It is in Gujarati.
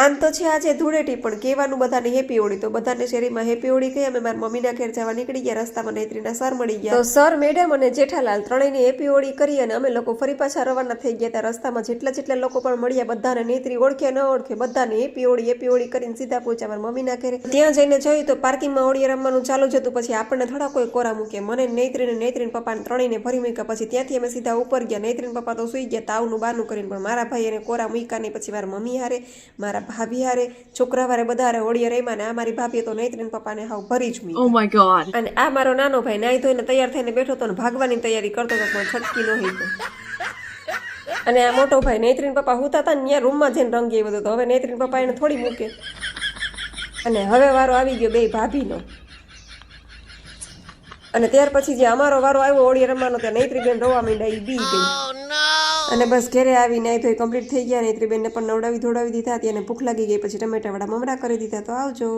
આમ તો છે આજે ધૂળેટી પણ કહેવાનું બધાને હેપી હોળી, તો બધાને શેરીમાં હેપી હોળી કહી અમે મારા મમ્મીના ઘેર જવા નીકળી ગયા. રસ્તામાં નૈત્રીના સર મળી ગયા. તો સર, મેડમ અને જેઠાલાલ ત્રણેયને હેપી હોળી કરી અને અમે લોકો ફરી પાછા રવાના થઈ ગયા. ત્યાં રસ્તામાં જેટલા લોકો પણ મળ્યા બધાને નૈત્રી ઓળખે ન ઓળખે બધાને હેપી હોળી કરીને સીધા પહોંચ્યા મારા મમ્મીના ઘરે. ત્યાં જઈને જોયું તો પાર્કિંગમાં હોળી રમવાનું ચાલુ જ હતું. પછી આપણને થોડા કોઈ કોરા મૂકે. મને નૈત્રીને પપ્પાને ત્રણેયને ભરી મૂક્યા. પછી ત્યાંથી અમે સીધા ઉપર ગયા. નૈત્રીને પપ્પા તો સુઈ ગયા તાવનું બાનું કરીને, પણ મારા ભાઈ એને કોરા મૂક્યા નહીં. પછી મારા મમ્મી હારે, મારા ભાભી હારે, છોકરા વારે બધા હોળીએ રહીમાં ને આ મારી ભાભીએ તો નૈત્રીન પપ્પાને હાવ ભરી જ મૂક્યા. Oh my god. અને આ મારો નાનો ભાઈ નાઈ ધોઈને તૈયાર થઈને બેઠો હતો ને ભાગવાની તૈયારી કરતો હતો, પણ છટકી ન હીતો. અને આ મોટો ભાઈ નૈત્રીન પપ્પા હુતા હતા ને ત્યાં રૂમમાં જઈને રંગી બધું. તો હવે નૈત્રીન પપ્પા એને થોડી મૂકે. અને હવે વારો આવી ગયો બે ભાભીનો. અને ત્યાર પછી જે અમારો વારો આવ્યો હોળી રમવાનો, ત્યાં નૈત્રીબેન રોવા માંડ્યા, ઈ બી ગઈ. અને બસ ઘરે આવી નાઈ ધોઈ કમ્પ્લીટ થઈ ગયા. નૈત્રીબેનને પણ નવડાવી ધોડાવી દીધા. તેને ભૂખ લાગી ગઈ. પછી ટમેટાવાળા મમરા કરી દીધા. તો આવજો.